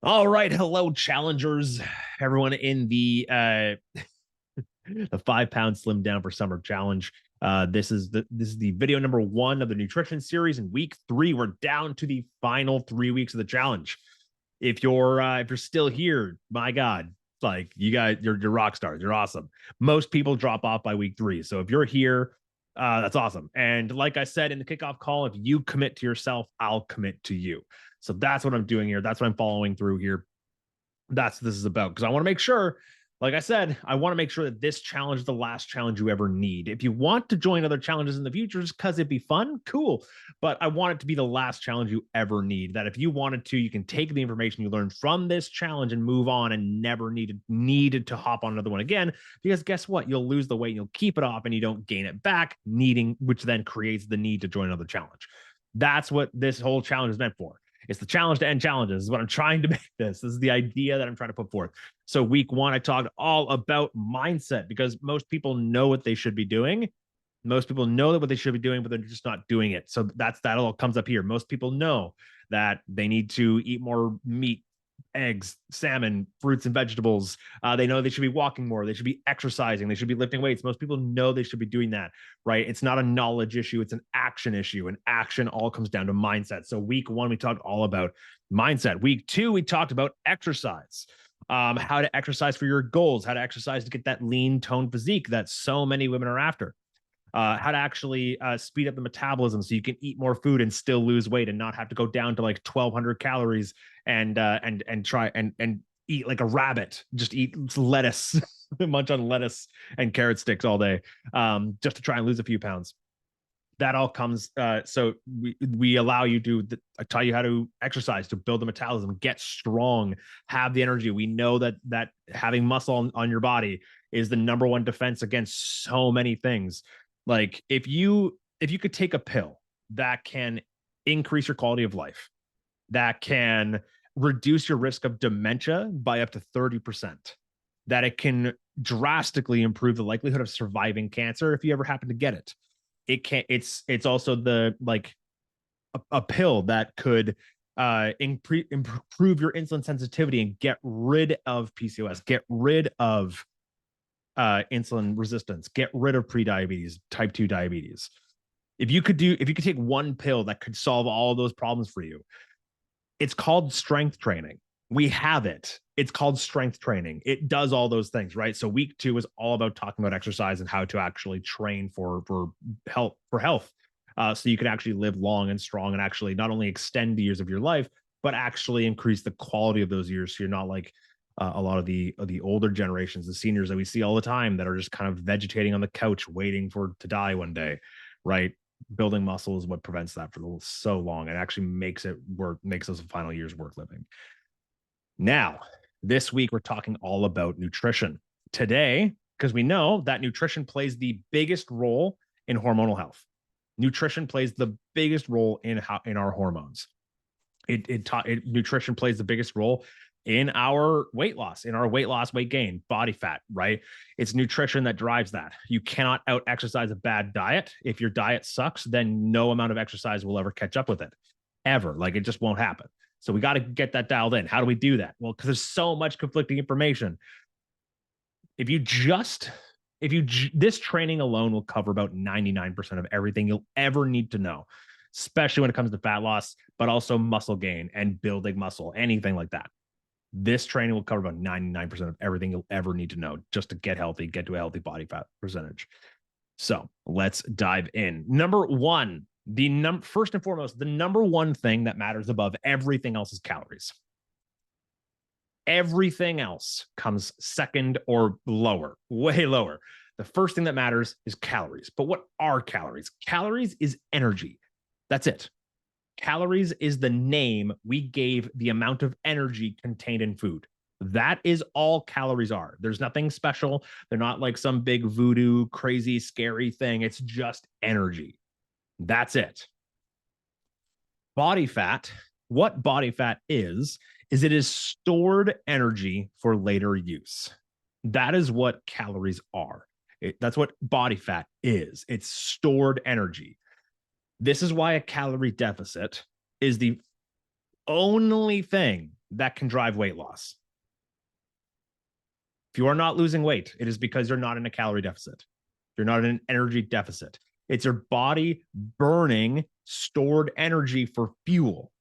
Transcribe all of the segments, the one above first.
All right, hello, challengers. Everyone in the the 5 pound slim down for summer challenge. This is the video number one of the nutrition series in week 3. We're down to the final 3 weeks of the challenge. If you're still here, my God, like you guys, you're rock stars. You're awesome. Most people drop off by week 3, so if you're here, that's awesome. And like I said in the kickoff call, if you commit to yourself, I'll commit to you. So that's what I'm doing here. That's what I'm following through here. That's what this is about, because I want to make sure, like I said, I want to make sure that this challenge is the last challenge you ever need. If you want to join other challenges in the future just because it'd be fun, cool. But I want it to be the last challenge you ever need. That if you wanted to, you can take the information you learned from this challenge and move on and never needed to hop on another one again. Because guess what? You'll lose the weight, you'll keep it off, and you don't gain it back, which then creates the need to join another challenge. That's what this whole challenge is meant for. It's the challenge to end challenges. This is what I'm trying to make this. This is the idea that I'm trying to put forth. So week 1, I talked all about mindset, because most people know what they should be doing. Most people know that what they should be doing, but they're just not doing it. So that all comes up here. Most people know that they need to eat more meat, eggs, salmon, fruits, and vegetables. They know they should be walking more. They should be exercising. They should be lifting weights. Most people know they should be doing that, right? It's not a knowledge issue. It's an action issue. And action all comes down to mindset. So week 1, we talked all about mindset. Week 2, we talked about exercise. How to exercise for your goals, how to exercise to get that lean, toned physique that so many women are after. How to actually speed up the metabolism so you can eat more food and still lose weight and not have to go down to like 1,200 calories and try and eat like a rabbit. Just eat lettuce, munch on lettuce and carrot sticks all day, just to try and lose a few pounds. That all comes. So we allow you to tell you how to exercise to build the metabolism, get strong, have the energy. We know that having muscle on your body is the number one defense against so many things. Like if you could take a pill that can increase your quality of life, that can reduce your risk of dementia by up to 30%, that it can drastically improve the likelihood of surviving cancer if you ever happen to get it. It's also the like a pill that could improve your insulin sensitivity and get rid of PCOS, get rid of insulin resistance, get rid of prediabetes, type 2 diabetes. If you could take one pill that could solve all of those problems for you, it's called strength training. We have it. It's called strength training. It does all those things, right? So week 2 is all about talking about exercise and how to actually train for health, so you can actually live long and strong and actually not only extend the years of your life, but actually increase the quality of those years. So you're not like a lot of the older generations, the seniors that we see all the time that are just kind of vegetating on the couch waiting to die one day, right? Building muscle is what prevents that for so long. It actually makes those final years worth living. Now, this week we're talking all about nutrition today, because we know that nutrition plays the biggest role in hormonal health. Nutrition plays the biggest role in our hormones. Nutrition plays the biggest role in our weight loss, weight gain, body fat, right? It's nutrition that drives that. You cannot out exercise a bad diet. If your diet sucks, then no amount of exercise will ever catch up with it, ever. Like it just won't happen. So we got to get that dialed in. How do we do that? Well, because there's so much conflicting information. This training alone will cover about 99% of everything you'll ever need to know, especially when it comes to fat loss, but also muscle gain and building muscle, anything like that. This training will cover about 99% of everything you'll ever need to know just to get healthy, get to a healthy body fat percentage. So let's dive in. Number 1, first and foremost, the number 1 thing that matters above everything else is calories. Everything else comes second or lower, way lower. The first thing that matters is calories. But what are calories? Calories is energy. That's it. Calories is the name we gave the amount of energy contained in food. That is all calories are. There's nothing special. They're not like some big voodoo, crazy, scary thing. It's just energy. That's it. Body fat, what body fat is it is stored energy for later use. That is what calories are. That's what body fat is. It's stored energy. This is why a calorie deficit is the only thing that can drive weight loss. If you are not losing weight, it is because you're not in a calorie deficit. You're not in an energy deficit. It's your body burning stored energy for fuel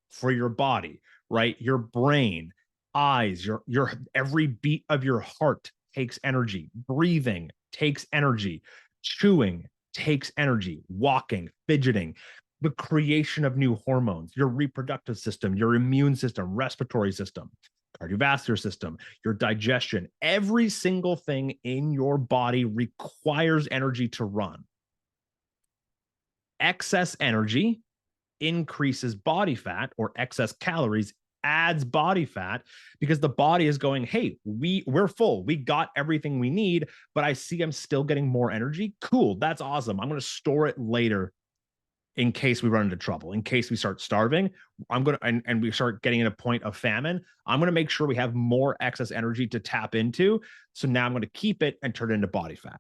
for your body, right? Your brain, eyes, your every beat of your heart takes energy. Breathing takes energy. Chewing takes energy. Walking, fidgeting, the creation of new hormones, your reproductive system, your immune system, respiratory system, cardiovascular system, your digestion, every single thing in your body requires energy to run. Excess energy increases body fat, or excess calories adds body fat, because the body is going, hey, we're full. We got everything we need, but I see I'm still getting more energy. Cool. That's awesome. I'm going to store it later in case we run into trouble, in case we start starving. I'm going to, and we start getting in a point of famine. I'm going to make sure we have more excess energy to tap into. So now I'm going to keep it and turn it into body fat.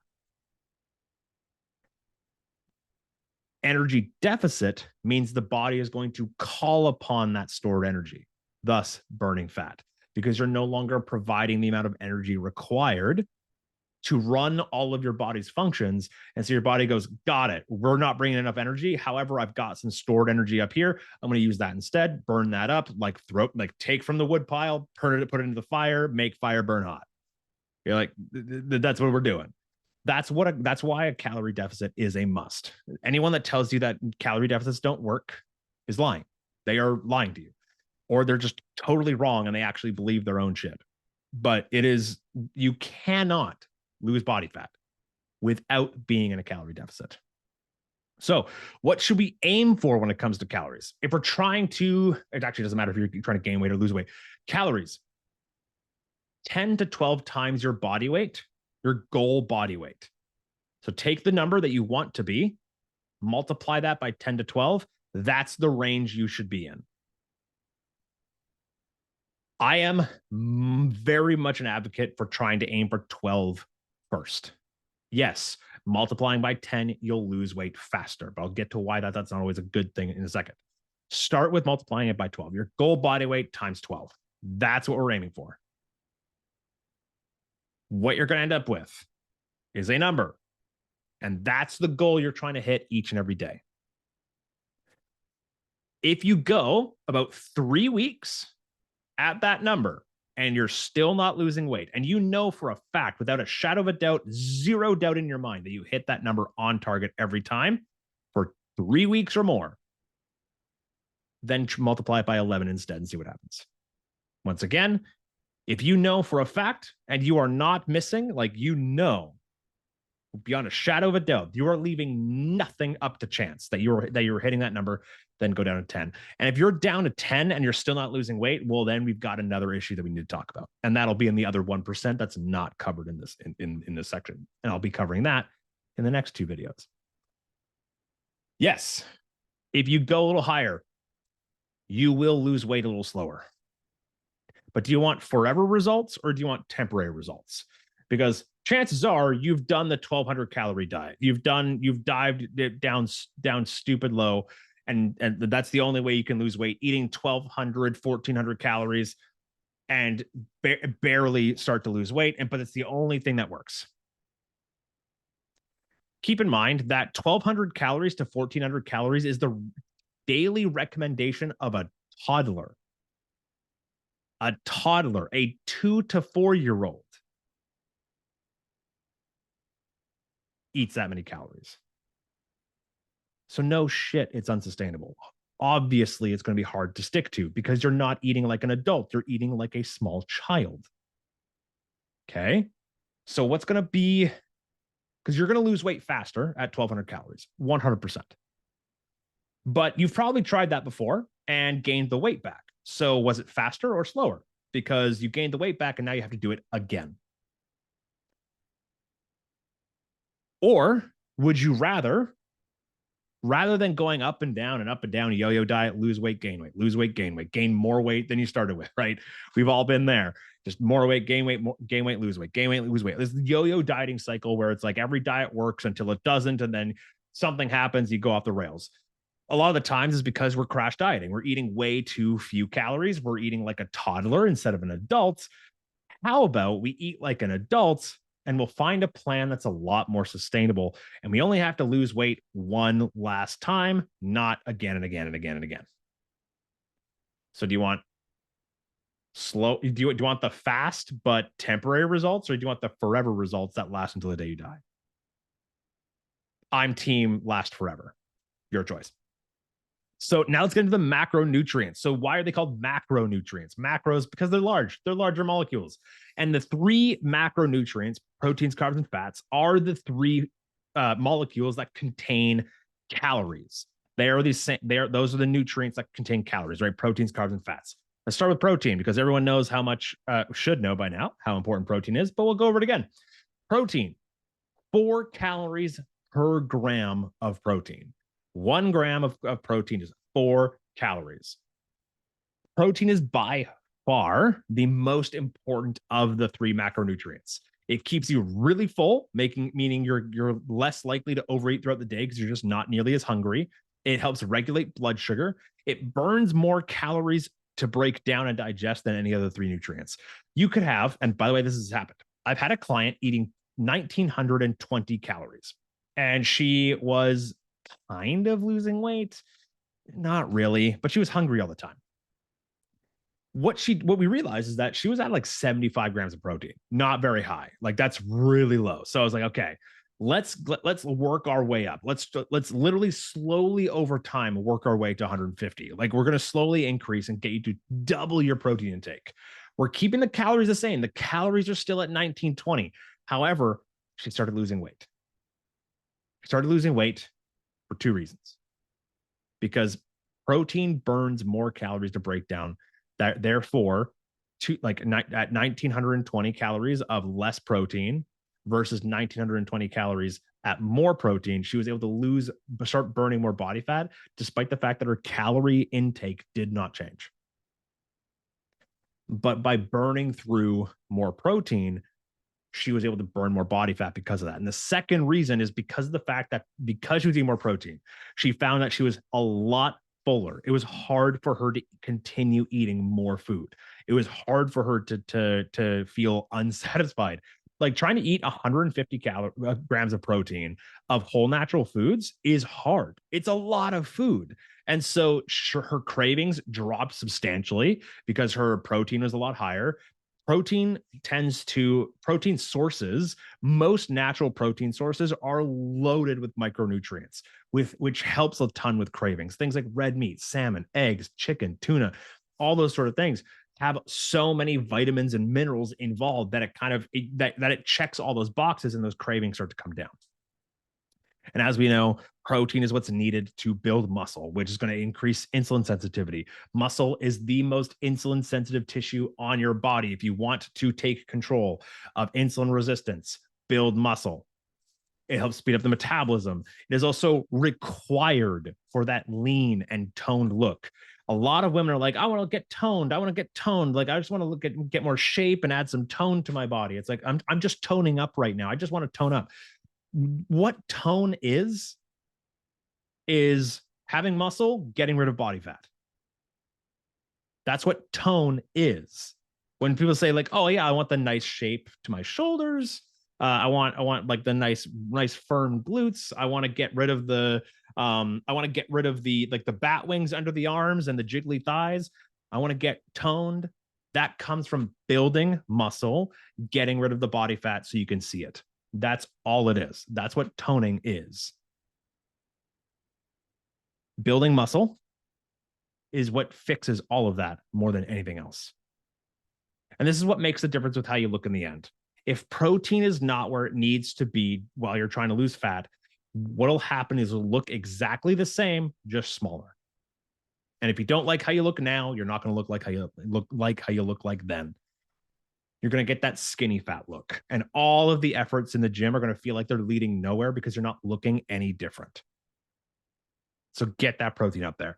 Energy deficit means the body is going to call upon that stored energy, thus burning fat, because you're no longer providing the amount of energy required to run all of your body's functions. And so your body goes, got it. We're not bringing enough energy. However, I've got some stored energy up here. I'm going to use that instead, burn that up, like take from the wood pile, put it into the fire, make fire burn hot. You're like, that's what we're doing. That's why a calorie deficit is a must. Anyone that tells you that calorie deficits don't work is lying. They are lying to you, or they're just totally wrong and they actually believe their own shit. But you cannot lose body fat without being in a calorie deficit. So what should we aim for when it comes to calories? If we're trying to, it actually doesn't matter if you're trying to gain weight or lose weight. Calories, 10 to 12 times your body weight, your goal body weight. So take the number that you want to be, multiply that by 10 to 12. That's the range you should be in. I am very much an advocate for trying to aim for 12 first. Yes, multiplying by 10, you'll lose weight faster, but I'll get to why that's not always a good thing in a second. Start with multiplying it by 12. Your goal body weight times 12. That's what we're aiming for. What you're going to end up with is a number, and that's the goal you're trying to hit each and every day. If you go about 3 weeks at that number and you're still not losing weight, and you know for a fact, without a shadow of a doubt, zero doubt in your mind, that you hit that number on target every time for 3 weeks or more, then multiply it by 11 instead and see what happens. Once again, if you know for a fact and you are not missing, like, you know, beyond a shadow of a doubt, you are leaving nothing up to chance that you're hitting that number, then go down to 10. And if you're down to 10 and you're still not losing weight, well, then we've got another issue that we need to talk about. And that'll be in the other 1% that's not covered in this in this section. And I'll be covering that in the next 2 videos. Yes, if you go a little higher, you will lose weight a little slower. But do you want forever results or do you want temporary results? Because chances are you've done the 1,200 calorie diet. You've dived down stupid low, and that's the only way you can lose weight, eating 1,200, 1,400 calories and barely start to lose weight. But it's the only thing that works. Keep in mind that 1,200 calories to 1,400 calories is the daily recommendation of a toddler. A toddler, a 2 to 4 year old, eats that many calories. So no shit, it's unsustainable. Obviously, it's going to be hard to stick to because you're not eating like an adult. You're eating like a small child. Okay. So what's going to be, because you're going to lose weight faster at 1,200 calories, 100%. But you've probably tried that before and gained the weight back. So was it faster or slower? Because you gained the weight back and now you have to do it again. Or would you rather than going up and down, yo-yo diet, lose weight, gain weight, lose weight, gain more weight than you started with, right? We've all been there. Just more weight, gain weight, gain weight, lose weight, gain weight, lose weight. This yo-yo dieting cycle where it's like every diet works until it doesn't, and then something happens, you go off the rails. A lot of the times is because we're crash dieting. We're eating way too few calories. We're eating like a toddler instead of an adult. How about we eat like an adult and we'll find a plan that's a lot more sustainable? And we only have to lose weight one last time, not again and again and again and again. So do you want slow? Do you want the fast but temporary results, or do you want the forever results that last until the day you die? I'm team last forever. Your choice. So now let's get into the macronutrients. So why are they called macronutrients? Macros, because they're large. They're larger molecules. And the three macronutrients, proteins, carbs, and fats, are the three molecules that contain calories. They are these. Those are the nutrients that contain calories, right? Proteins, carbs, and fats. Let's start with protein because everyone knows how much, should know by now how important protein is, but we'll go over it again. Protein, 4 calories per gram of protein. 1 gram of protein is 4 calories. Protein is by far the most important of the 3 macronutrients. It keeps you really full, meaning you're less likely to overeat throughout the day because you're just not nearly as hungry. It helps regulate blood sugar. It burns more calories to break down and digest than any other 3 nutrients. You could have, and by the way, this has happened. I've had a client eating 1,920 calories, and she was kind of losing weight, not really, but she was hungry all the time. What we realized is that she was at like 75 grams of protein, not very high. Like that's really low. So I was like, okay, let's work our way up. Let's literally slowly over time work our way to 150. Like we're going to slowly increase and get you to double your protein intake. We're keeping the calories the same. The calories are still at 1920. However, she started losing weight. She started losing weight for 2 reasons. Because protein burns more calories to break down. Therefore, at 1,920 calories of less protein versus 1,920 calories at more protein, she was able to start burning more body fat, despite the fact that her calorie intake did not change. But by burning through more protein, she was able to burn more body fat because of that. And the second reason is because of the fact that because she was eating more protein, she found that she was a lot fuller. It was hard for her to continue eating more food. It was hard for her to feel unsatisfied. Like trying to eat 150 grams of protein of whole natural foods is hard. It's a lot of food. And so her cravings dropped substantially because her protein was a lot higher. Protein sources, most natural protein sources are loaded with micronutrients, which helps a ton with cravings. Things like red meat, salmon, eggs, chicken, tuna, all those sort of things have so many vitamins and minerals involved that it checks all those boxes and those cravings start to come down. And as we know, protein is what's needed to build muscle, which is going to increase insulin sensitivity. Muscle is the most insulin sensitive tissue on your body. If you want to take control of insulin resistance, build muscle. It helps speed up the metabolism. It is also required for that lean and toned look. A lot of women are like, I want to get toned. I want to get toned. Like, I just want to get more shape and add some tone to my body. It's like, I'm just toning up right now. I just want to tone up. What tone is having muscle, getting rid of body fat. That's what tone is. When people say like, oh yeah, I want the nice shape to my shoulders. I want like the nice firm glutes. I want to get rid of the like the bat wings under the arms and the jiggly thighs. I want to get toned. That comes from building muscle, getting rid of the body fat so you can see it. That's all it is. That's what toning is. Building muscle is what fixes all of that more than anything else. And this is what makes the difference with how you look in the end. If protein is not where it needs to be while you're trying to lose fat, what'll happen is it'll look exactly the same, just smaller. And if you don't like how you look now, you're not going to look like how you look like then. You're going to get that skinny fat look. And all of the efforts in the gym are going to feel like they're leading nowhere because you're not looking any different. So get that protein up there.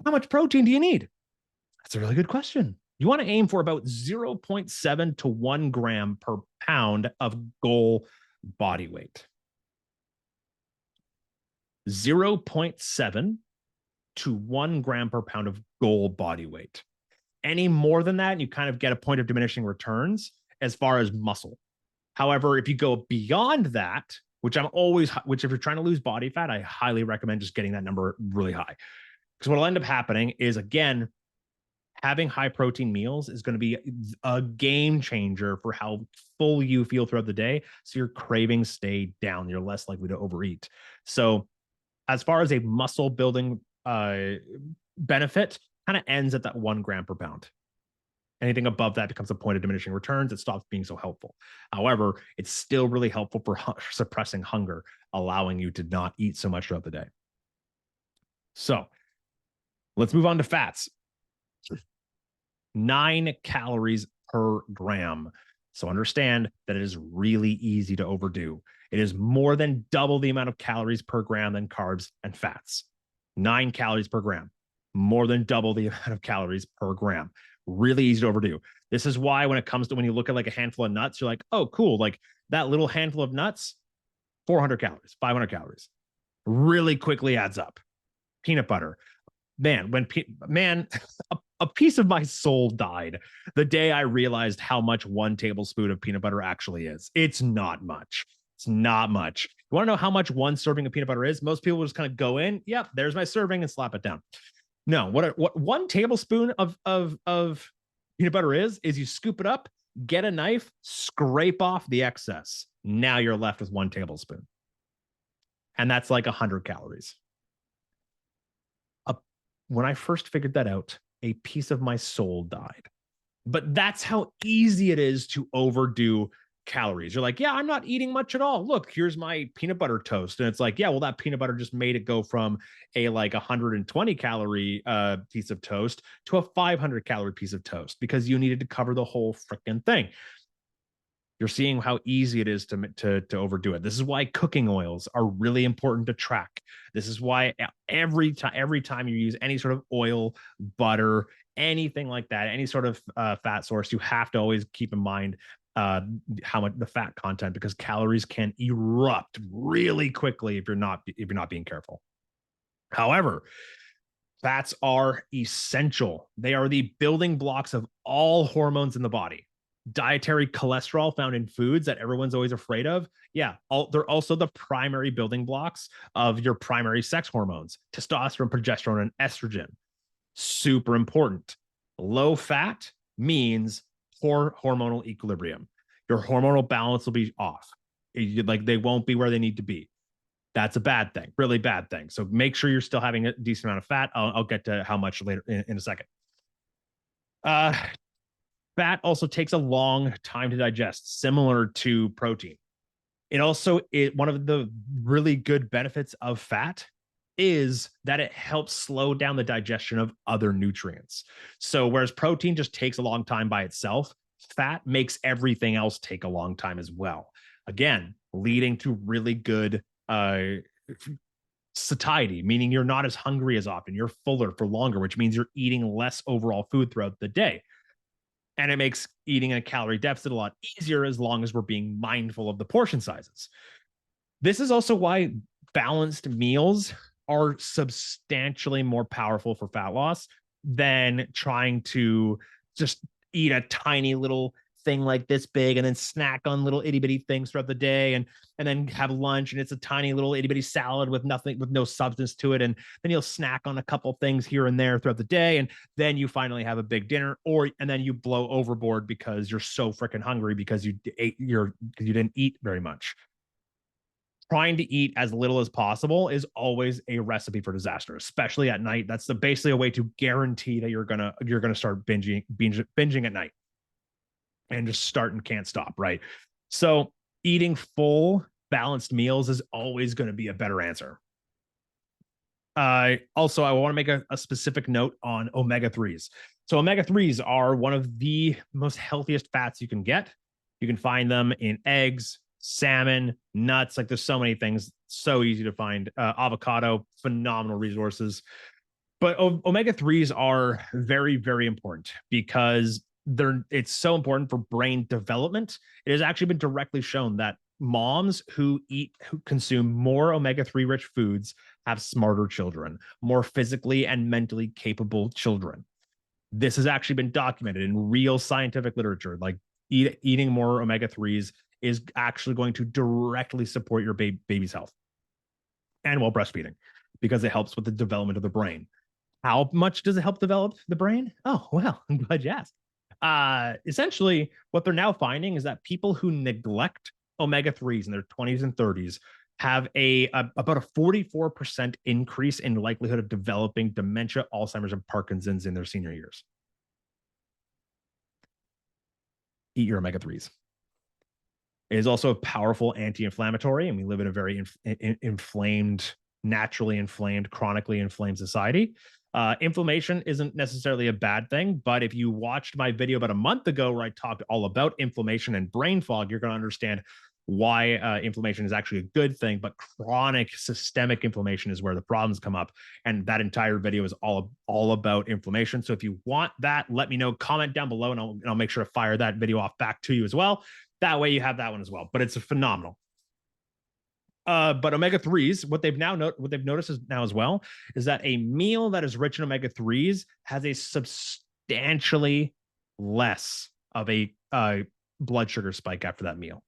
How much protein do you need? That's a really good question. You want to aim for about 0.7 to 1 gram per pound of goal body weight. 0.7 to 1 gram per pound of goal body weight. Any more than that, you kind of get a point of diminishing returns as far as muscle. However, if you go beyond that, which if you're trying to lose body fat, I highly recommend just getting that number really high. Because what will end up happening is, again, having high protein meals is going to be a game changer for how full you feel throughout the day. So your cravings stay down. You're less likely to overeat. So as far as a muscle building benefit, kind of ends at that 1 gram per pound. Anything above that becomes a point of diminishing returns. It stops being so helpful. However, it's still really helpful for suppressing hunger, allowing you to not eat so much throughout the day. So let's move on to fats. 9 calories per gram. So understand that it is really easy to overdo. It is more than double the amount of calories per gram than carbs and fats. 9 calories per gram, more than double the amount of calories per gram. Really easy to overdo. This is why when you look at like a handful of nuts, you're like, oh, cool. Like that little handful of nuts, 400 calories, 500 calories, really quickly adds up. Peanut butter, man, a piece of my soul died the day I realized how much 1 tablespoon of peanut butter actually is. It's not much. It's not much. You want to know how much 1 serving of peanut butter is? Most people just kind of go in, yep, there's my serving, and slap it down. No, what 1 tablespoon of peanut butter is you scoop it up, get a knife, scrape off the excess. Now you're left with 1 tablespoon. And that's like 100 calories. When I first figured that out, a piece of my soul died. But that's how easy it is to overdo calories. You're like, yeah, I'm not eating much at all. Look, here's my peanut butter toast. And it's like, yeah, well, that peanut butter just made it go from a like 120 calorie piece of toast to a 500 calorie piece of toast because you needed to cover the whole freaking thing. You're seeing how easy it is to overdo it. This is why cooking oils are really important to track. This is why every time you use any sort of oil, butter, anything like that, any sort of fat source, you have to always keep in mind how much the fat content, because calories can erupt really quickly if you're not being careful. However, fats are essential. They are the building blocks of all hormones in the body. Dietary cholesterol found in foods that everyone's always afraid of. Yeah, they're also the primary building blocks of your primary sex hormones, testosterone, progesterone, and estrogen. Super important. Low fat means poor hormonal equilibrium. Your hormonal balance will be off. They won't be where they need to be. That's a bad thing, really bad thing. So make sure you're still having a decent amount of fat. I'll get to how much later in a second. Fat also takes a long time to digest, similar to protein. One of the really good benefits of fat is that it helps slow down the digestion of other nutrients. So whereas protein just takes a long time by itself, fat makes everything else take a long time as well. Again, leading to really good satiety, meaning you're not as hungry as often, you're fuller for longer, which means you're eating less overall food throughout the day. And it makes eating a calorie deficit a lot easier as long as we're being mindful of the portion sizes. This is also why balanced meals are substantially more powerful for fat loss than trying to just eat a tiny little thing like this big and then snack on little itty bitty things throughout the day and then have lunch and it's a tiny little itty bitty salad with no substance to it, and then you'll snack on a couple things here and there throughout the day, and then you finally have a big dinner, and then you blow overboard because you're so freaking hungry because you didn't eat very much. Trying to eat as little as possible is always a recipe for disaster, especially at night. That's basically a way to guarantee that you're gonna start binging at night and just start and can't stop, right? So eating full balanced meals is always going to be a better answer. Also, I want to make a specific note on omega-3s. So omega-3s are one of the most healthiest fats you can get. You can find them in eggs, salmon, nuts. Like there's so many things, so easy to find. Avocado, phenomenal resources. But omega-3s are very, very important because it's so important for brain development. It has actually been directly shown that moms who consume more omega-3 rich foods have smarter children, more physically and mentally capable children. This has actually been documented in real scientific literature. Like eating more omega-3s is actually going to directly support your baby's health and while breastfeeding, because it helps with the development of the brain. How much does it help develop the brain? Oh, well, I'm glad you asked. Essentially, what they're now finding is that people who neglect omega-3s in their 20s and 30s have about a 44% increase in likelihood of developing dementia, Alzheimer's, and Parkinson's in their senior years. Eat your omega-3s. It is also a powerful anti-inflammatory, and we live in a very inflamed, naturally inflamed, chronically inflamed society. Inflammation isn't necessarily a bad thing, but if you watched my video about a month ago where I talked all about inflammation and brain fog, you're going to understand why inflammation is actually a good thing, but chronic systemic inflammation is where the problems come up. And that entire video is all about inflammation. So if you want that, let me know, comment down below, and I'll make sure to fire that video off back to you as well. That way you have that one as well, but it's phenomenal. But omega-3s, what they've noticed is now as well is that a meal that is rich in omega-3s has a substantially less of a blood sugar spike after that meal.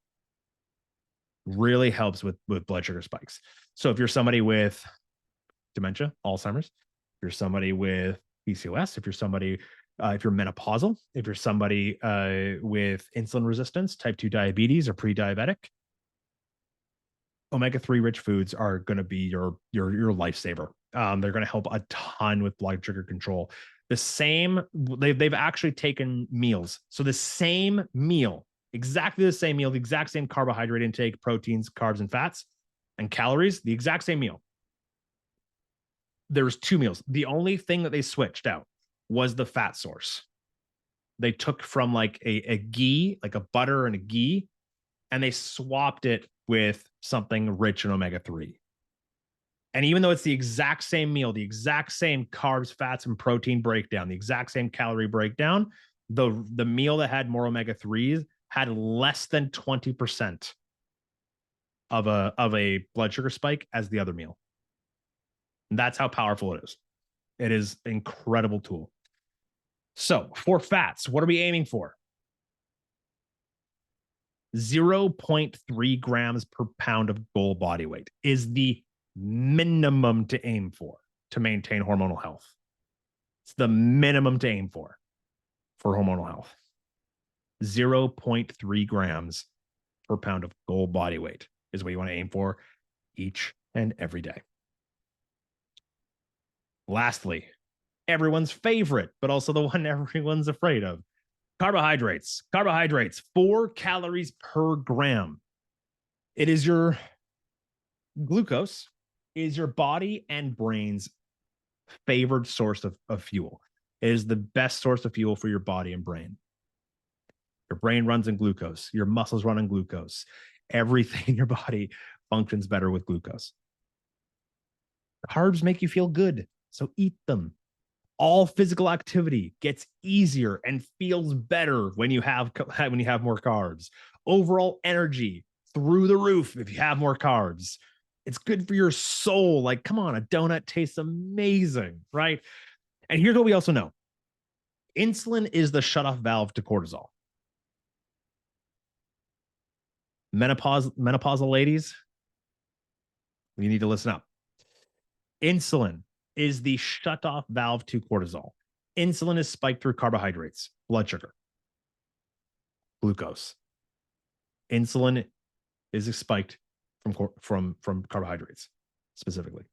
Really helps with blood sugar spikes. So if you're somebody with dementia, Alzheimer's, if you're somebody with PCOS, if you're somebody if you're menopausal, if you're somebody with insulin resistance, type 2 diabetes, or pre-diabetic, omega-3 rich foods are going to be your lifesaver. They're going to help a ton with blood sugar control. They've actually taken meals. So the same meal, exactly the same meal, the exact same carbohydrate intake, proteins, carbs, and fats, and calories, the exact same meal. There's two meals. The only thing that they switched out was the fat source. They took from like a ghee, like a butter and a ghee, and they swapped it with something rich in omega-3. And even though it's the exact same meal, the exact same carbs, fats, and protein breakdown, the exact same calorie breakdown, the meal that had more omega-3s had less than 20% of a blood sugar spike as the other meal. And that's how powerful it is. It is an incredible tool. So for fats, what are we aiming for? 0.3 grams per pound of goal body weight is the minimum to aim for to maintain hormonal health. It's the minimum to aim for hormonal health. 0.3 grams per pound of goal body weight is what you want to aim for each and every day. Lastly, everyone's favorite, but also the one everyone's afraid of, carbohydrates. Carbohydrates, 4 calories per gram. It is your glucose, is your body and brain's favored source of fuel. It is the best source of fuel for your body and brain. Your brain runs on glucose. Your muscles run on glucose. Everything in your body functions better with glucose. Carbs make you feel good, so eat them. All physical activity gets easier and feels better when you have more carbs. Overall energy through the roof if you have more carbs. It's good for your soul. Like, come on, a donut tastes amazing, right? And here's what we also know. Insulin is the shutoff valve to cortisol. Menopausal ladies, you need to listen up. Insulin is the shutoff valve to cortisol. Insulin is spiked through carbohydrates, blood sugar, glucose. Insulin is spiked from carbohydrates specifically.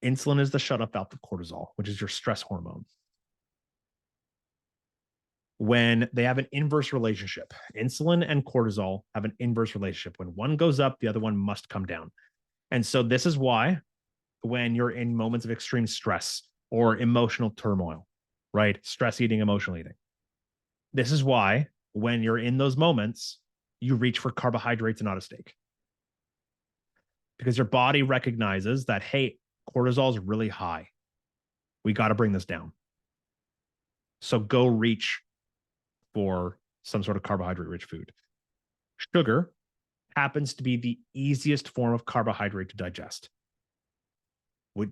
Insulin is the shutoff valve to cortisol, which is your stress hormone. When they have an inverse relationship, insulin and cortisol have an inverse relationship. When one goes up, the other one must come down. And so this is why when you're in moments of extreme stress or emotional turmoil, right? Stress eating, emotional eating. This is why when you're in those moments, you reach for carbohydrates and not a steak. Because your body recognizes that, hey, cortisol is really high. We got to bring this down. So go reach for some sort of carbohydrate-rich food. Sugar happens to be the easiest form of carbohydrate to digest.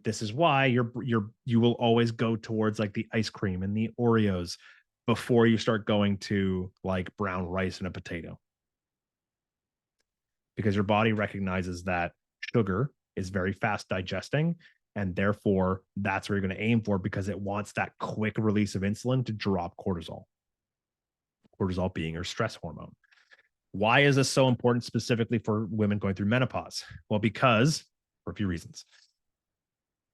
This is why you will always go towards like the ice cream and the Oreos before you start going to like brown rice and a potato. Because your body recognizes that sugar is very fast digesting, and therefore that's where you're going to aim for, because it wants that quick release of insulin to drop cortisol. Cortisol being your stress hormone. Why is this so important specifically for women going through menopause? Well, because for a few reasons.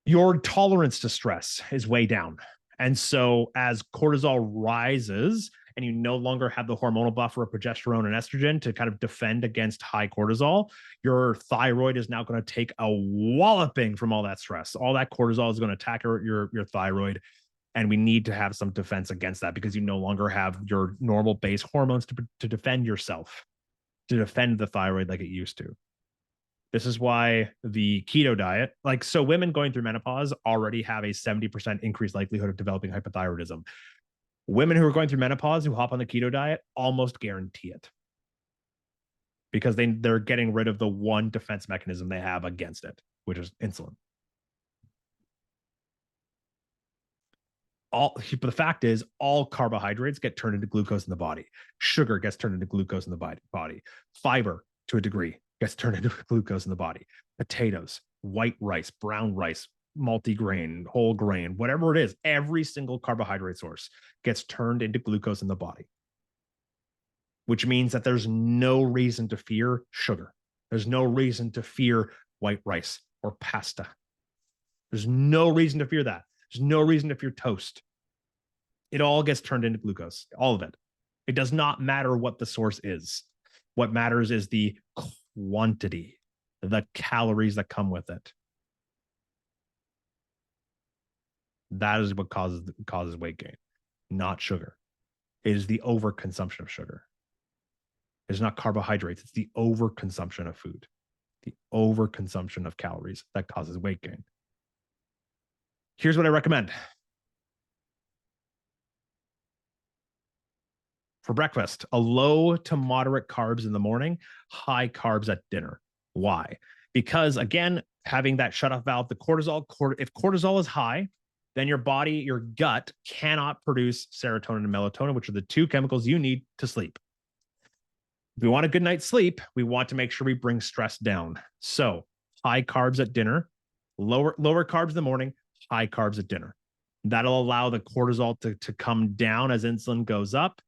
Your tolerance to stress is way down. And so as cortisol rises and you no longer have the hormonal buffer of progesterone and estrogen to kind of defend against high cortisol, your thyroid is now going to take a walloping from all that stress. All that cortisol is going to attack your thyroid. And we need to have some defense against that, because you no longer have your normal base hormones to defend yourself, to defend the thyroid like it used to. This is why the keto diet, like, so women going through menopause already have a 70% increased likelihood of developing hypothyroidism. Women who are going through menopause who hop on the keto diet almost guarantee it, because they're getting rid of the one defense mechanism they have against it, which is insulin. But the fact is, all carbohydrates get turned into glucose in the body. Sugar gets turned into glucose in the body. Fiber, to a degree, gets turned into glucose in the body. Potatoes, white rice, brown rice, multigrain, whole grain, whatever it is, every single carbohydrate source gets turned into glucose in the body, which means that there's no reason to fear sugar. There's no reason to fear white rice or pasta. There's no reason to fear that. There's no reason to fear toast. It all gets turned into glucose, all of it. It does not matter what the source is. What matters is the quantity, the calories that come with it. That is what causes weight gain, not sugar. It is the overconsumption of sugar. It's not carbohydrates. It's the overconsumption of food, the overconsumption of calories that causes weight gain. Here's what I recommend. For breakfast, a low to moderate carbs in the morning, high carbs at dinner. Why? Because again, having that shutoff valve, the cortisol, if cortisol is high, then your body, your gut cannot produce serotonin and melatonin, which are the two chemicals you need to sleep. If we want a good night's sleep, we want to make sure we bring stress down. So high carbs at dinner, lower carbs in the morning, high carbs at dinner. That'll allow the cortisol to come down as insulin goes up.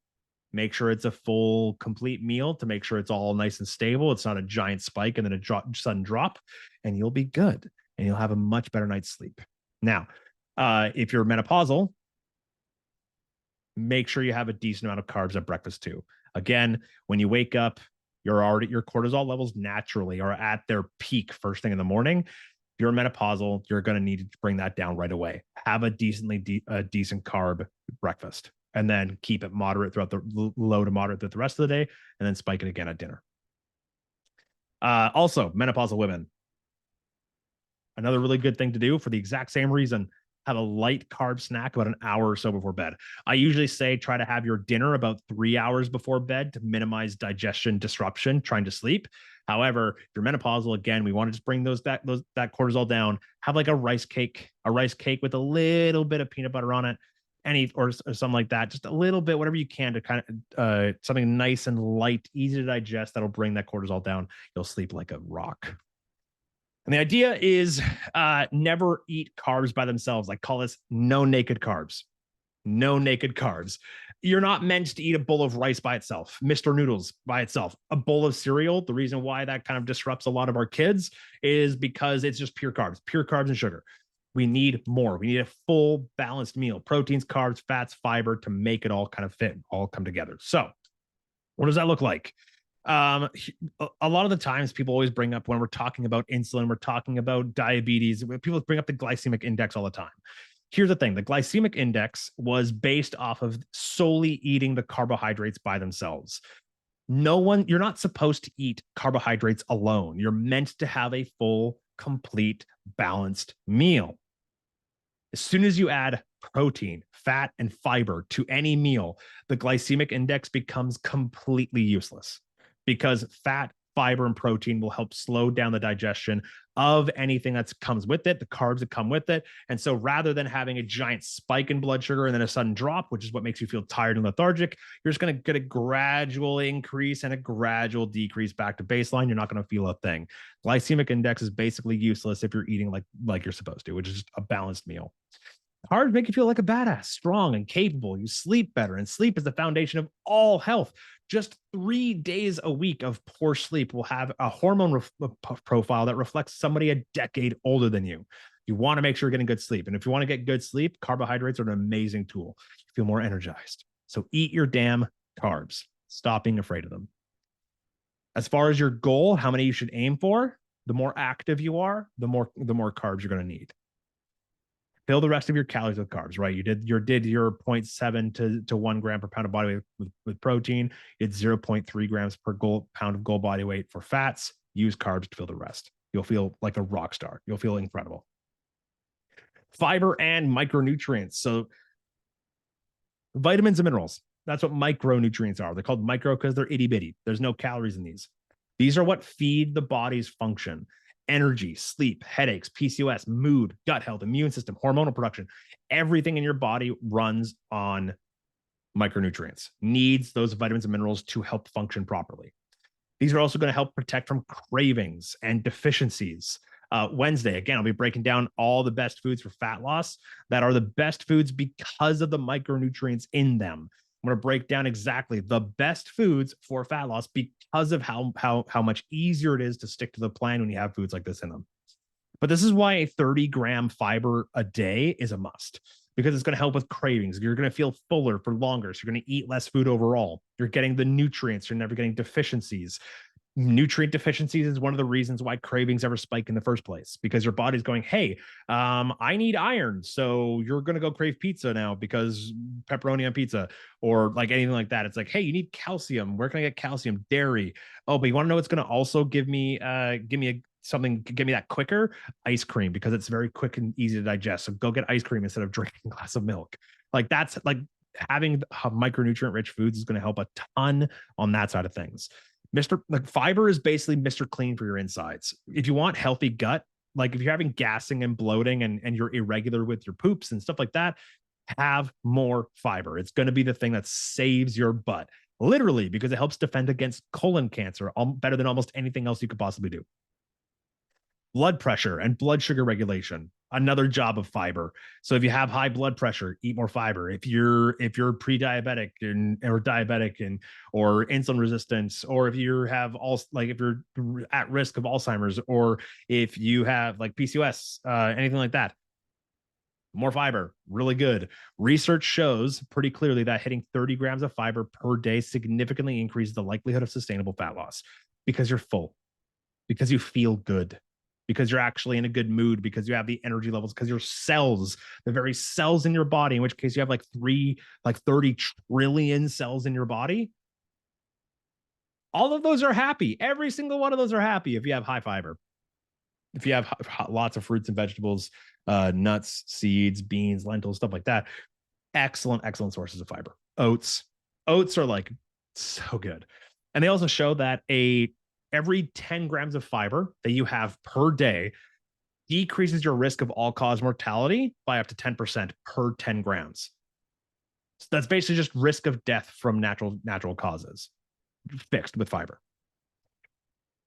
Make sure it's a full, complete meal to make sure it's all nice and stable. It's not a giant spike and then a sudden drop, and you'll be good. And you'll have a much better night's sleep. Now, if you're menopausal, make sure you have a decent amount of carbs at breakfast too. Again, when you wake up, your cortisol levels naturally are at their peak first thing in the morning. If you're menopausal, you're going to need to bring that down right away. Have a decent carb breakfast, and then keep it moderate throughout the low to moderate throughout the rest of the day, and then spike it again at dinner. Also, menopausal women, another really good thing to do for the exact same reason, have a light carb snack about an hour or so before bed. I usually say try to have your dinner about 3 hours before bed to minimize digestion disruption trying to sleep. However, if you're menopausal, again, we want to just bring that cortisol down. Have like a rice cake with a little bit of peanut butter on it, or something like that. Just a little bit, whatever you can to kind of something nice and light, easy to digest that'll bring that cortisol down. You'll sleep like a rock. And the idea is never eat carbs by themselves. I call this no naked carbs. No naked carbs. You're not meant to eat a bowl of rice by itself, Mr. Noodles by itself, a bowl of cereal. The reason why that kind of disrupts a lot of our kids is because it's just pure carbs and sugar. We need more. We need a full balanced meal, proteins, carbs, fats, fiber to make it all kind of fit, all come together. So what does that look like? A lot of the times people always bring up, when we're talking about insulin, we're talking about diabetes, people bring up the glycemic index all the time. Here's the thing. The glycemic index was based off of solely eating the carbohydrates by themselves. You're not supposed to eat carbohydrates alone. You're meant to have a full, complete, balanced meal. As soon as you add protein, fat, and fiber to any meal, the glycemic index becomes completely useless, because fat, fiber and protein will help slow down the digestion of anything that comes with it, the carbs that come with it. And so rather than having a giant spike in blood sugar and then a sudden drop, which is what makes you feel tired and lethargic, you're just going to get a gradual increase and a gradual decrease back to baseline. You're not going to feel a thing. Glycemic index is basically useless if you're eating like you're supposed to, which is just a balanced meal. Carbs make you feel like a badass, strong and capable. You sleep better, and sleep is the foundation of all health. Just 3 days a week of poor sleep will have a hormone profile that reflects somebody a decade older than you. You want to make sure you're getting good sleep. And if you want to get good sleep, carbohydrates are an amazing tool. You feel more energized. So eat your damn carbs. Stop being afraid of them. As far as your goal, how many you should aim for, the more active you are, the more carbs you're going to need. Fill the rest of your calories with carbs, right? You did your 0.7 to 1 gram per pound of body weight with protein. It's 0.3 grams per pound of goal body weight for fats. Use carbs to fill the rest. You'll feel like a rock star. You'll feel incredible. Fiber and micronutrients. So vitamins and minerals. That's what micronutrients are. They're called micro because they're itty bitty. There's no calories in these. These are what feed the body's function. Energy, sleep, headaches, PCOS, mood, gut health, immune system, hormonal production. Everything in your body runs on micronutrients, needs those vitamins and minerals to help function properly. These are also going to help protect from cravings and deficiencies. Wednesday, again, I'll be breaking down all the best foods for fat loss that are the best foods because of the micronutrients in them. I'm going to break down exactly the best foods for fat loss because of how much easier it is to stick to the plan when you have foods like this in them. But this is why a 30-gram fiber a day is a must, because it's going to help with cravings. You're going to feel fuller for longer. So you're going to eat less food overall. You're getting the nutrients. You're never getting deficiencies. Nutrient deficiencies is one of the reasons why cravings ever spike in the first place, because your body's going, hey, I need iron. So you're going to go crave pizza now because pepperoni on pizza or like anything like that. It's like, hey, you need calcium. Where can I get calcium? Dairy. Oh, but you want to know what's going to also give me that quicker? Ice cream, because it's very quick and easy to digest. So go get ice cream instead of drinking a glass of milk. Like that's like having micronutrient rich foods is going to help a ton on that side of things. Fiber is basically Mr. Clean for your insides. If you want healthy gut, like if you're having gassing and bloating and you're irregular with your poops and stuff like that, have more fiber. It's going to be the thing that saves your butt, literally, because it helps defend against colon cancer better than almost anything else you could possibly do. Blood pressure and blood sugar regulation, another job of fiber. So if you have high blood pressure, eat more fiber. If you're pre-diabetic or diabetic or insulin resistance, or if you have if you're at risk of Alzheimer's, or if you have like PCOS, anything like that, more fiber, really good. Research shows pretty clearly that hitting 30 grams of fiber per day significantly increases the likelihood of sustainable fat loss, because you're full, because you feel good, because you're actually in a good mood, because you have the energy levels, because your cells, the very cells in your body, in which case you have like 30 trillion cells in your body. All of those are happy. Every single one of those are happy if you have high fiber. If you have lots of fruits and vegetables, nuts, seeds, beans, lentils, stuff like that. Excellent sources of fiber. Oats are like so good. And they also show that every 10 grams of fiber that you have per day decreases your risk of all-cause mortality by up to 10% per 10 grams. So that's basically just risk of death from natural causes fixed with fiber.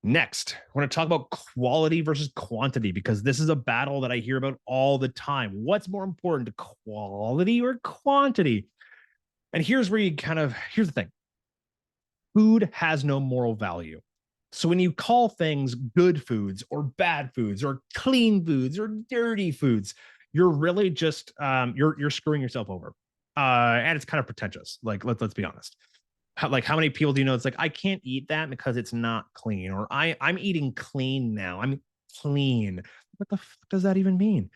Next, we're going to talk about quality versus quantity, because this is a battle that I hear about all the time. What's more important, quality or quantity? And here's the thing. Food has no moral value. So when you call things good foods or bad foods or clean foods or dirty foods, you're really just you're screwing yourself over. And it's kind of pretentious. Like let's be honest. How many people do you know it's like, I can't eat that because it's not clean, or I'm eating clean now. I'm clean. What the fuck does that even mean?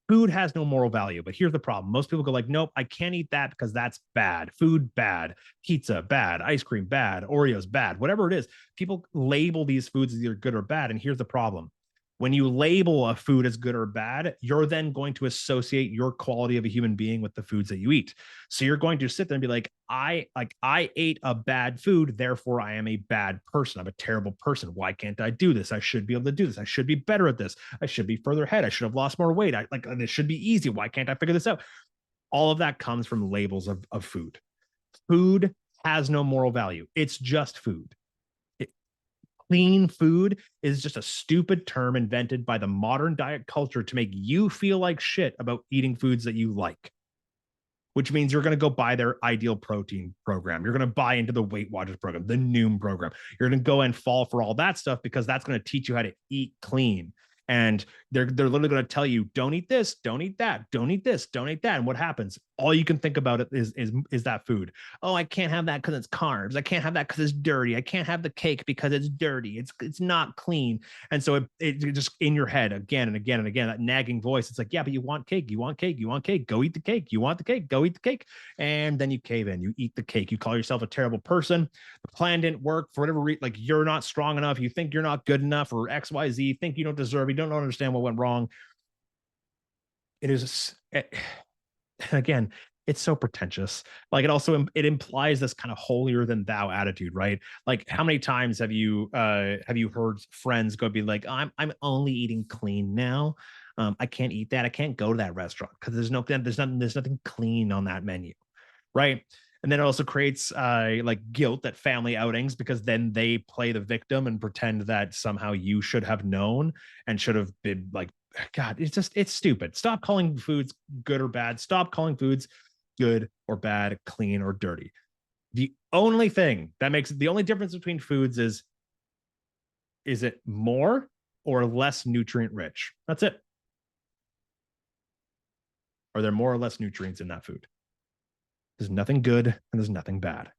Food has no moral value, but here's the problem. Most people go like, nope, I can't eat that because that's bad. Food, bad. Pizza, bad. Ice cream, bad. Oreos, bad. Whatever it is, people label these foods as either good or bad. And here's the problem. When you label a food as good or bad, you're then going to associate your quality of a human being with the foods that you eat. So you're going to sit there and be like, I ate a bad food, therefore I am a bad person. I'm a terrible person. Why can't I do this? I should be able to do this. I should be better at this. I should be further ahead. I should have lost more weight. This should be easy. Why can't I figure this out? All of that comes from labels of food. Food has no moral value. It's just food. Clean food is just a stupid term invented by the modern diet culture to make you feel like shit about eating foods that you like, which means you're going to go buy their Ideal Protein program. You're going to buy into the Weight Watchers program, the Noom program. You're going to go and fall for all that stuff because that's going to teach you how to eat clean. And they're literally going to tell you, don't eat this, don't eat that, don't eat this, don't eat that. And what happens? All you can think about it is that food. Oh, I can't have that because it's carbs. I can't have that because it's dirty. I can't have the cake because it's dirty. It's not clean. And so it just in your head again and again and again, that nagging voice. It's like, yeah, but you want cake, you want cake, you want cake. Go eat the cake. You want the cake, go eat the cake. And then you cave in. You eat the cake. You call yourself a terrible person. The plan didn't work for whatever reason. Like you're not strong enough. You think you're not good enough, or XYZ. Think you don't deserve. You don't understand what went wrong. It is again, it's so pretentious. Like it implies this kind of holier than thou attitude, right? Like how many times have you heard friends go be like, I'm only eating clean now. I can't eat that. I can't go to that restaurant because there's nothing clean on that menu, right? And then it also creates like guilt at family outings because then they play the victim and pretend that somehow you should have known and should have been like, God, it's stupid. Stop calling foods good or bad. Stop calling foods good or bad, clean or dirty. The only thing that makes the only difference between foods is it more or less nutrient rich? That's it. Are there more or less nutrients in that food? There's nothing good and there's nothing bad.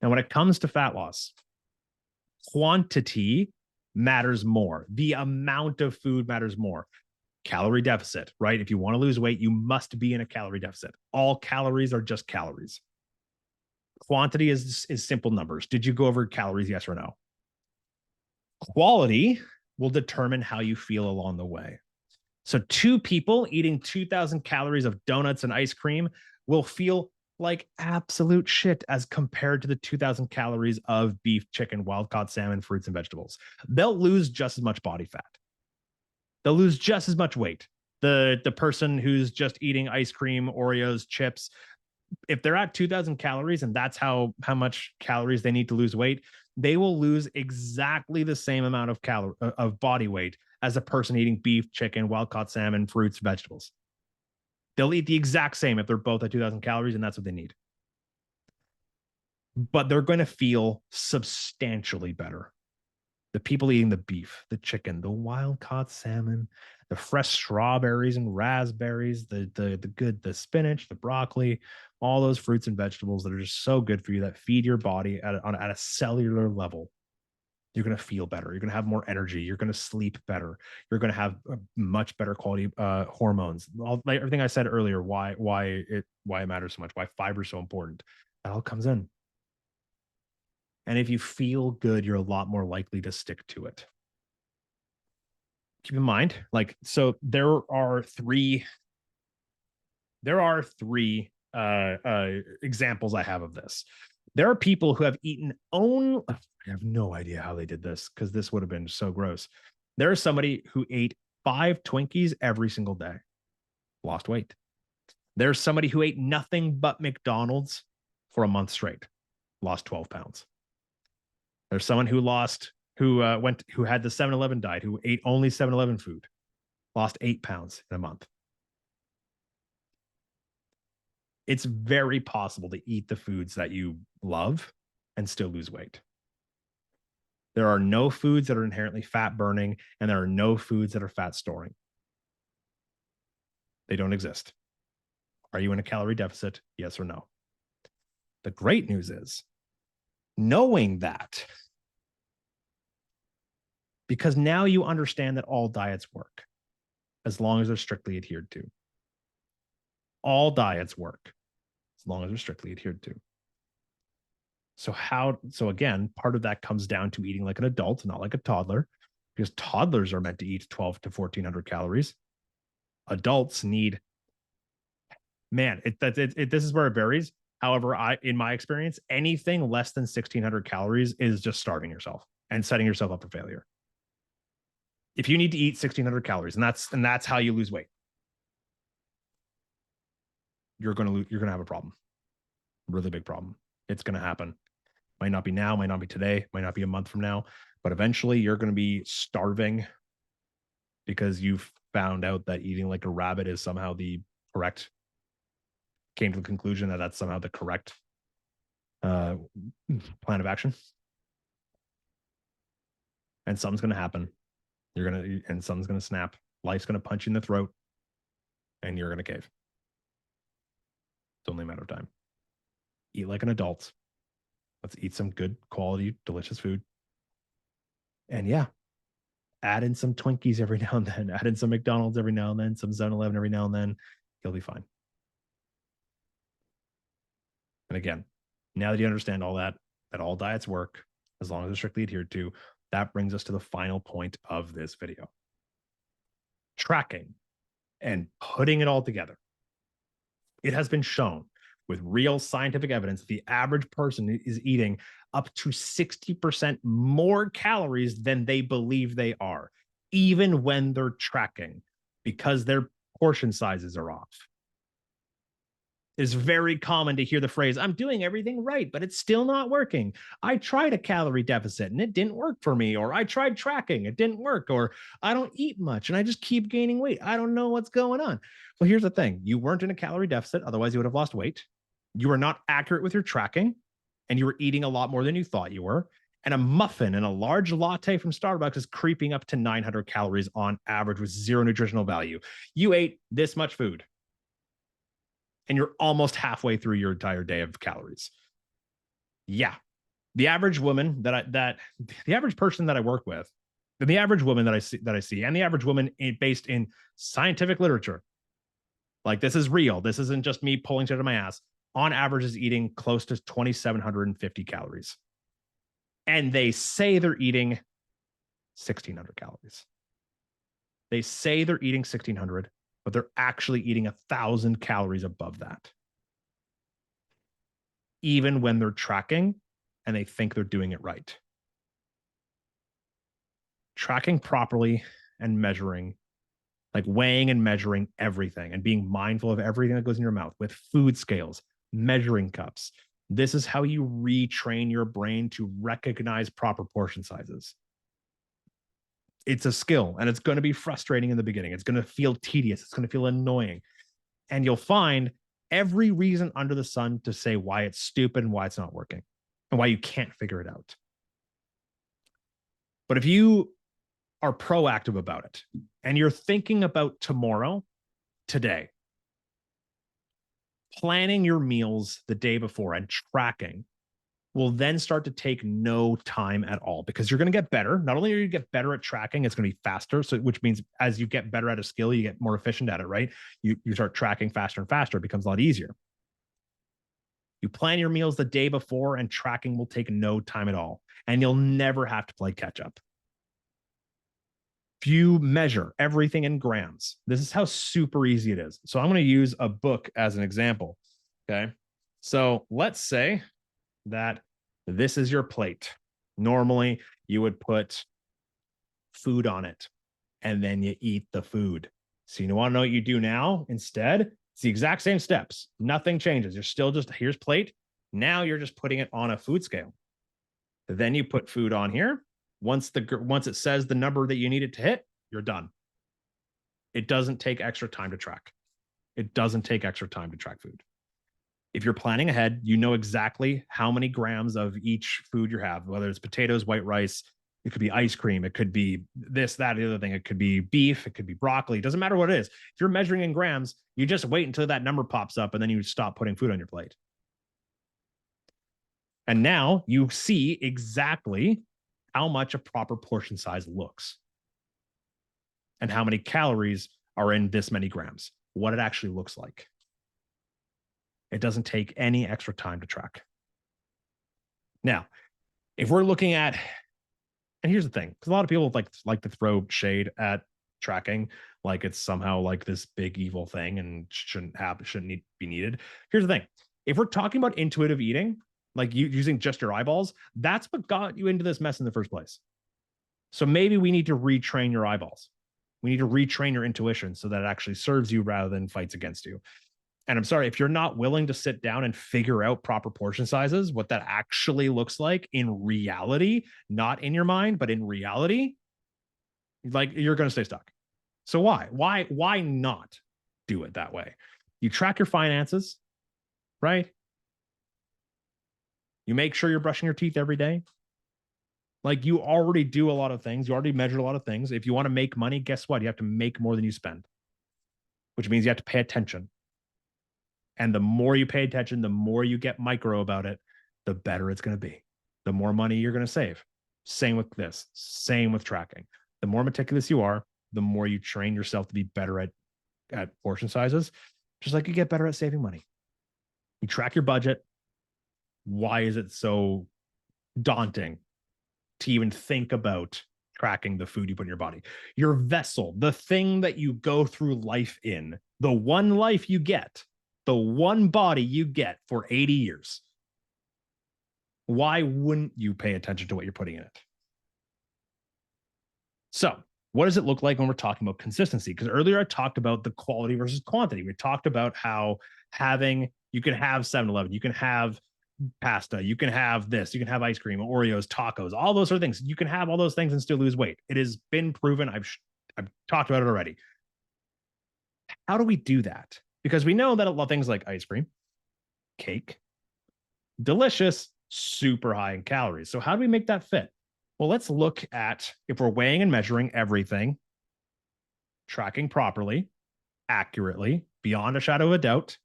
Now, when it comes to fat loss, quantity matters more. The amount of food matters more. Calorie deficit, right? If you want to lose weight, you must be in a calorie deficit. All calories are just calories. Quantity is simple numbers. Did you go over calories, yes or no? Quality will determine how you feel along the way. So two people eating 2,000 calories of donuts and ice cream will feel like absolute shit as compared to the 2,000 calories of beef, chicken, wild-caught salmon, fruits, and vegetables. They'll lose just as much body fat. They'll lose just as much weight. The person who's just eating ice cream, Oreos, chips, if they're at 2,000 calories and that's how much calories they need to lose weight, they will lose exactly the same amount of body weight as a person eating beef, chicken, wild-caught salmon, fruits, vegetables. They'll eat the exact same if they're both at 2,000 calories, and that's what they need. But they're going to feel substantially better. The people eating the beef, the chicken, the wild-caught salmon, the fresh strawberries and raspberries, the spinach, the broccoli, all those fruits and vegetables that are just so good for you, that feed your body at a cellular level. You're going to feel better. You're going to have more energy. You're going to sleep better. You're going to have a much better quality hormones. Like everything I said earlier, why it matters so much, why fiber is so important. That all comes in. And if you feel good, you're a lot more likely to stick to it. Keep in mind, like, so there are three examples I have of this. There are people who have eaten I have no idea how they did this because this would have been so gross. There is somebody who ate 5 Twinkies every single day, lost weight. There's somebody who ate nothing but McDonald's for a month straight, lost 12 pounds. There's someone who who had the 7-Eleven diet, who ate only 7-Eleven food, lost 8 pounds in a month. It's very possible to eat the foods that you love and still lose weight. There are no foods that are inherently fat burning, and there are no foods that are fat storing. They don't exist. Are you in a calorie deficit? Yes or no? The great news is, knowing that, because now you understand that all diets work as long as they're strictly adhered to. All diets work as long as they're strictly adhered to. So again, part of that comes down to eating like an adult, not like a toddler. because toddlers are meant to eat 12 to 1400 calories. Adults need, man, this is where it varies. However, in my experience, anything less than 1600 calories is just starving yourself and setting yourself up for failure. If you need to eat 1600 calories, and that's how you lose weight, you're gonna have a problem, really big problem. It's gonna happen. Might not be now, might not be today, might not be a month from now, but eventually you're gonna be starving because you've found out that eating like a rabbit is somehow the correct. Came to the conclusion that that's somehow the correct plan of action, and something's gonna happen. And something's gonna snap. Life's gonna punch you in the throat, and you're gonna cave. It's only a matter of time. Eat like an adult. Let's eat some good quality, delicious food. And yeah, add in some Twinkies every now and then. Add in some McDonald's every now and then. Some 7-Eleven every now and then. You'll be fine. And again, now that you understand all that all diets work as long as they're strictly adhered to, that brings us to the final point of this video. Tracking and putting it all together. It has been shown with real scientific evidence that the average person is eating up to 60% more calories than they believe they are, even when they're tracking, because their portion sizes are off. It's very common to hear the phrase, I'm doing everything right, but it's still not working. I tried a calorie deficit and it didn't work for me. Or I tried tracking, it didn't work. Or I don't eat much and I just keep gaining weight. I don't know what's going on. Well, here's the thing. You weren't in a calorie deficit. Otherwise, you would have lost weight. You were not accurate with your tracking and you were eating a lot more than you thought you were. And a muffin and a large latte from Starbucks is creeping up to 900 calories on average with zero nutritional value. You ate this much food and you're almost halfway through your entire day of calories. Yeah. The average woman the average person that I work with, the average woman that I see, and the average woman based in scientific literature, like this is real. This isn't just me pulling shit out of my ass. On average is eating close to 2,750 calories. And they say they're eating 1,600 calories. They say they're eating 1,600, but they're actually eating 1,000 calories above that. Even when they're tracking and they think they're doing it right. Tracking properly and measuring, like weighing and measuring everything and being mindful of everything that goes in your mouth with food scales, measuring cups. This is how you retrain your brain to recognize proper portion sizes. It's a skill and it's going to be frustrating in the beginning. It's going to feel tedious. It's going to feel annoying. And you'll find every reason under the sun to say why it's stupid and why it's not working and why you can't figure it out. But if you are proactive about it and you're thinking about tomorrow, today, planning your meals the day before and tracking will then start to take no time at all because you're going to get better. Not only are you get better at tracking, it's going to be faster. So, which means as you get better at a skill, you get more efficient at it, right? You start tracking faster and faster. It becomes a lot easier. You plan your meals the day before and tracking will take no time at all. And you'll never have to play catch up. If you measure everything in grams, this is how super easy it is. So I'm going to use a book as an example. Okay. So let's say that this is your plate. Normally, you would put food on it and then you eat the food. So you want to know what you do now? Instead, it's the exact same steps. Nothing changes. You're still just, here's plate. Now you're just putting it on a food scale. Then you put food on here. Once it says the number that you need it to hit, you're done. It doesn't take extra time to track. It doesn't take extra time to track food. If you're planning ahead, you know exactly how many grams of each food you have, whether it's potatoes, white rice, it could be ice cream, it could be this, that, the other thing. It could be beef, it could be broccoli. It doesn't matter what it is. If you're measuring in grams, you just wait until that number pops up and then you stop putting food on your plate. And now you see exactly how much a proper portion size looks and how many calories are in this many grams, what it actually looks like. It doesn't take any extra time to track. Now, if we're looking at And here's the thing, because a lot of people like to throw shade at tracking, like it's somehow like this big evil thing and shouldn't be needed. Here's the thing: if we're talking about intuitive eating, like you using just your eyeballs, that's what got you into this mess in the first place. So maybe we need to retrain your eyeballs. We need to retrain your intuition so that it actually serves you rather than fights against you. And I'm sorry, if you're not willing to sit down and figure out proper portion sizes, what that actually looks like in reality, not in your mind, but in reality, like you're going to stay stuck. So why not do it that way? You track your finances, right? You make sure you're brushing your teeth every day. Like you already do a lot of things. You already measure a lot of things. If you want to make money, guess what? You have to make more than you spend, which means you have to pay attention. And the more you pay attention, the more you get micro about it, the better it's going to be. The more money you're going to save. Same with this. Same with tracking. The more meticulous you are, the more you train yourself to be better at portion sizes, just like you get better at saving money. You track your budget. Why is it so daunting to even think about tracking the food you put in your body? Your vessel, the thing that you go through life in, the one life you get, the one body you get for 80 years. Why wouldn't you pay attention to what you're putting in it? So, what does it look like when we're talking about consistency? Because earlier I talked about the quality versus quantity. We talked about how you can have 7-Eleven, you can have pasta, you can have this, you can have ice cream, Oreos, tacos, all those sort of things. You can have all those things and still lose weight. It has been proven. I've talked about it already. How do we do that? Because we know that a lot of things like ice cream, cake, delicious, super high in calories. So how do we make that fit? Well, let's look at if we're weighing and measuring everything, tracking properly, accurately, beyond a shadow of a doubt.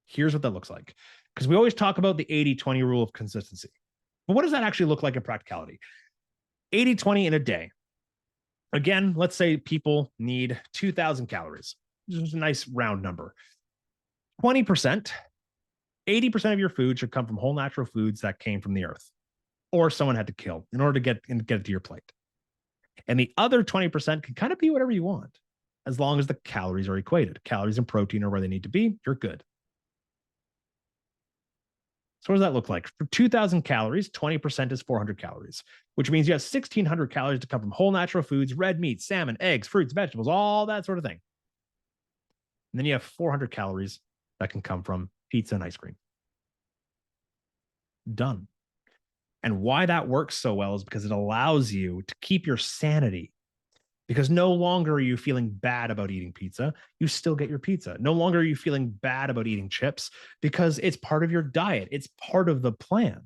Here's what that looks like. Because we always talk about the 80-20 rule of consistency. But what does that actually look like in practicality? 80-20 in a day. Again, let's say people need 2,000 calories. This is a nice round number. 20%, 80% of your food should come from whole natural foods that came from the earth or someone had to kill in order to get it to your plate. And the other 20% can kind of be whatever you want, as long as the calories are equated. Calories and protein are where they need to be. You're good. So what does that look like? For 2,000 calories, 20% is 400 calories, which means you have 1,600 calories to come from whole natural foods, red meat, salmon, eggs, fruits, vegetables, all that sort of thing. And then you have 400 calories that can come from pizza and ice cream. Done. And why that works so well is because it allows you to keep your sanity. Because no longer are you feeling bad about eating pizza, you still get your pizza. No longer are you feeling bad about eating chips because it's part of your diet. It's part of the plan.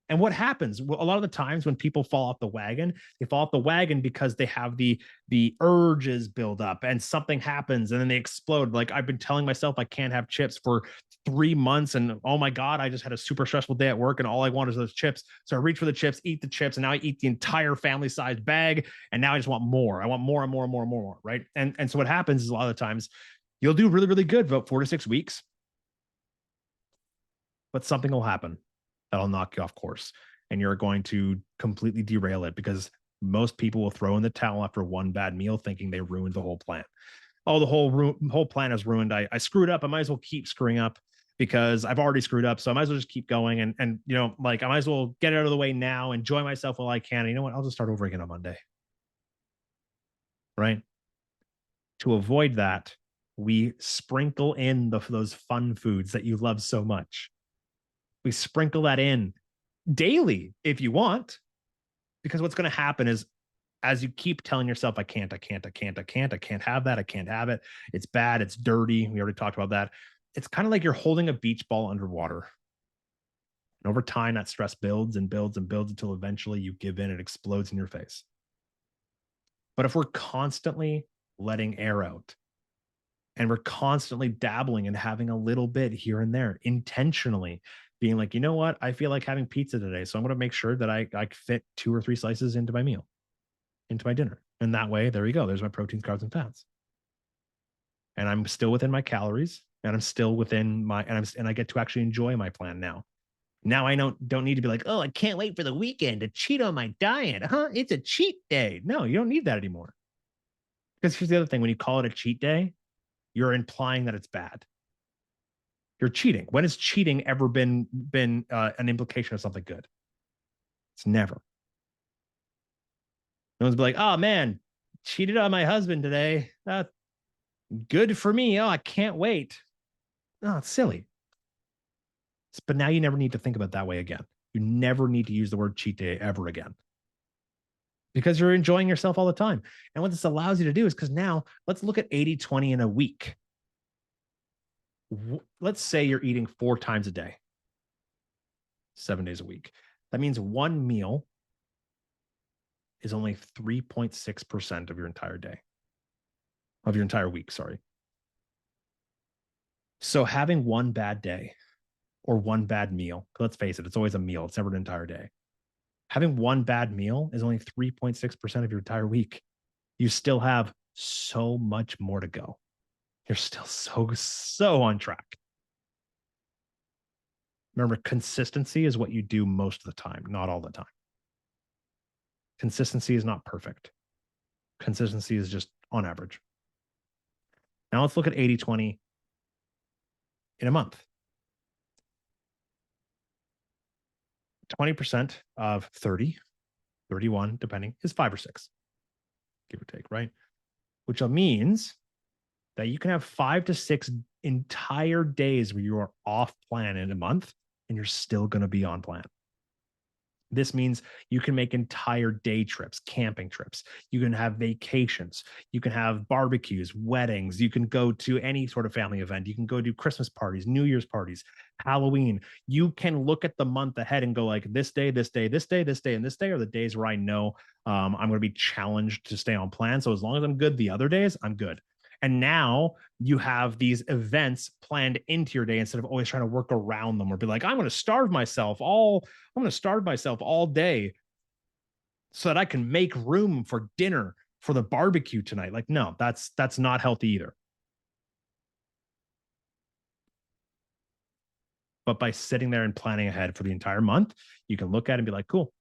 And what happens a lot of the times when people fall off the wagon, they fall off the wagon because they have the urges build up and something happens and then they explode. Like I've been telling myself I can't have chips for 3 months and oh my God, I just had a super stressful day at work and all I want is those chips. So I reach for the chips, eat the chips, and now I eat the entire family sized bag. And now I just want more. I want more and more and more and more, right? And so what happens is a lot of the times you'll do really, really good about 4 to 6 weeks, but something will happen that'll knock you off course and you're going to completely derail it because most people will throw in the towel after one bad meal thinking they ruined the whole plan. Oh, the whole plan is ruined. I screwed up. I might as well keep screwing up because I've already screwed up. So I might as well just keep going. And you know, like I might as well get it out of the way now, enjoy myself while I can. And you know what? I'll just start over again on Monday. Right? To avoid that, we sprinkle in those fun foods that you love so much. We sprinkle that in daily if you want, because what's going to happen is as you keep telling yourself, I can't have that, I can't have it, it's bad, it's dirty. We already talked about that. It's kind of like you're holding a beach ball underwater. And over time, that stress builds and builds and builds until eventually you give in, it explodes in your face. But if we're constantly letting air out and we're constantly dabbling and having a little bit here and there intentionally, being like, you know what, I feel like having pizza today, so I'm going to make sure that I fit 2 or 3 slices into my meal, into my dinner. And that way, there you go. There's my proteins, carbs, and fats. And I'm still within my calories and I'm still within my, and I get to actually enjoy my plan now Now I don't need to be like, oh, I can't wait for the weekend to cheat on my diet. Huh? It's a cheat day. No, you don't need that anymore. Because here's the other thing: when you call it a cheat day, you're implying that it's bad. You're cheating. When has cheating ever been an implication of something good? It's never. No one's be like, oh man, cheated on my husband today. Good for me. Oh, I can't wait. Oh, it's silly. But now you never need to think about it that way again. You never need to use the word cheat day ever again because you're enjoying yourself all the time. And what this allows you to do is because now let's look at 80-20 in a week. Let's say you're eating 4 times a day, 7 days a week. That means one meal is only 3.6% of your entire day, of your entire week. Sorry. So having one bad day or one bad meal, let's face it, it's always a meal. It's never an entire day. Having one bad meal is only 3.6% of your entire week. You still have so much more to go. You're still so on track. Remember, consistency is what you do most of the time, not all the time. Consistency is not perfect. Consistency is just on average. Now let's look at 80-20 in a month. 20% of 30, 31, depending, is 5 or 6, give or take, right? Which means that you can have 5 to 6 entire days where you are off plan in a month and you're still going to be on plan. This means you can make entire day trips, camping trips. You can have vacations. You can have barbecues, weddings. You can go to any sort of family event. You can go do Christmas parties, New Year's parties, Halloween. You can look at the month ahead and go like this day, this day, this day, this day, and this day are the days where I know I'm going to be challenged to stay on plan. So as long as I'm good the other days, I'm good. And now you have these events planned into your day instead of always trying to work around them or be like, I'm going to starve myself all day so that I can make room for dinner for the barbecue tonight. Like, no, that's not healthy either. But by sitting there and planning ahead for the entire month, you can look at it and be like, cool,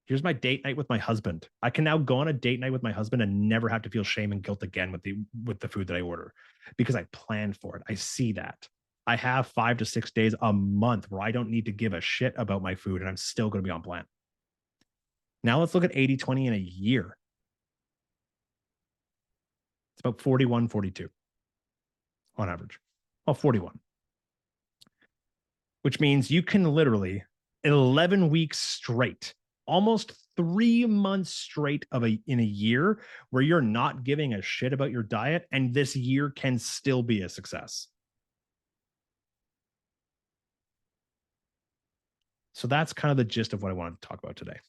here's my date night with my husband. I can now go on a date night with my husband and never have to feel shame and guilt again with the food that I order because I planned for it. I see that. I have 5 to 6 days a month where I don't need to give a shit about my food and I'm still going to be on plan. Now let's look at 80-20 in a year. It's about 41, 42 on average. Well, 41. Which means you can literally 11 weeks straight, almost 3 months straight in a year where you're not giving a shit about your diet, and this year can still be a success. So that's kind of the gist of what I wanted to talk about today.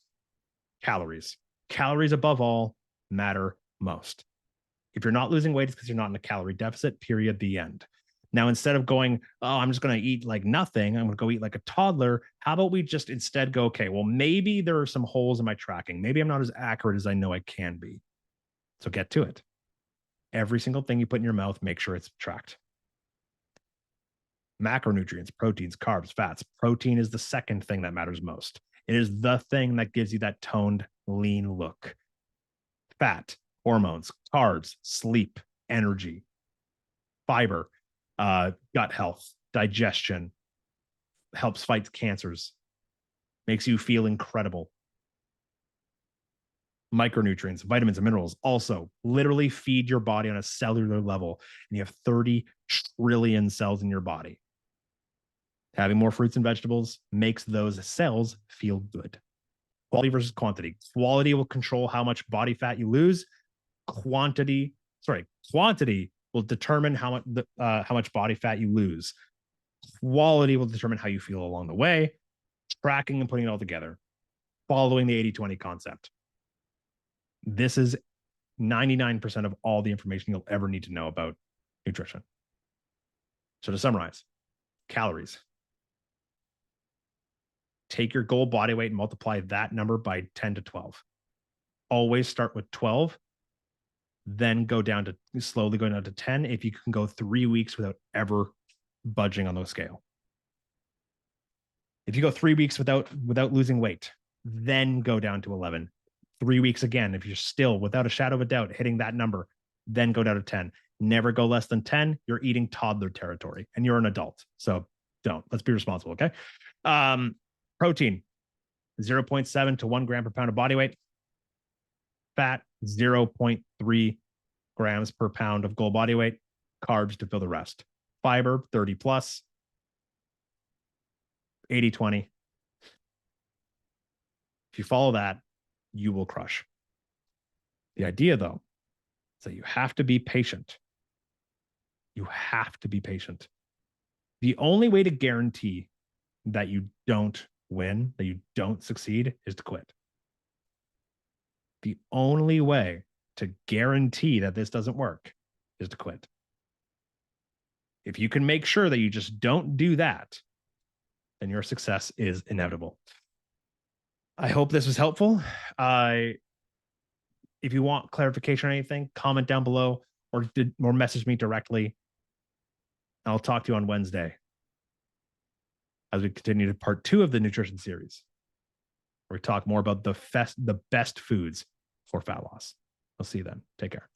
Calories. Calories above all matter most. If you're not losing weight, it's because you're not in a calorie deficit, period, the end. Now, instead of going, oh, I'm just going to eat like nothing, I'm going to go eat like a toddler. How about we just instead go, okay, well, maybe there are some holes in my tracking. Maybe I'm not as accurate as I know I can be. So get to it. Every single thing you put in your mouth, make sure it's tracked. Macronutrients, proteins, carbs, fats. Protein is the second thing that matters most. It is the thing that gives you that toned, lean look. Fat, hormones, carbs, sleep, energy, fiber, gut health, digestion, helps fight cancers, makes you feel incredible. Micronutrients, vitamins, and minerals also literally feed your body on a cellular level. And you have 30 trillion cells in your body. Having more fruits and vegetables makes those cells feel good. Quality versus quantity. Quality will control how much body fat you lose. Quantity will determine how much body fat you lose. Quality will determine how you feel along the way. Tracking and putting it all together, following the 80-20 concept. This is 99% of all the information you'll ever need to know about nutrition. So to summarize, calories. Take your goal body weight and multiply that number by 10 to 12. Always start with 12, then go down to slowly going down to 10 if you can go 3 weeks without ever budging on the scale. If you go 3 weeks without losing weight, then go down to 11. 3 weeks again, if you're still without a shadow of a doubt hitting that number, then go down to 10. Never go less than 10. You're eating toddler territory and you're an adult. So don't. Let's be responsible, okay? Protein, 0.7 to 1 gram per pound of body weight. Fat, 0.3 grams per pound of goal body weight. Carbs to fill the rest. Fiber, 30 plus. 80-20. If you follow that, you will crush. The idea, though, is that you have to be patient. You have to be patient. The only way to guarantee that you don't win, that you don't succeed, is to quit. The only way to guarantee that this doesn't work is to quit. If you can make sure that you just don't do that, then your success is inevitable. I hope this was helpful. If you want clarification or anything, comment down below or message me directly. I'll talk to you on Wednesday as we continue to part 2 of the nutrition series, where we talk more about the best foods for fat loss. I'll see you then. Take care.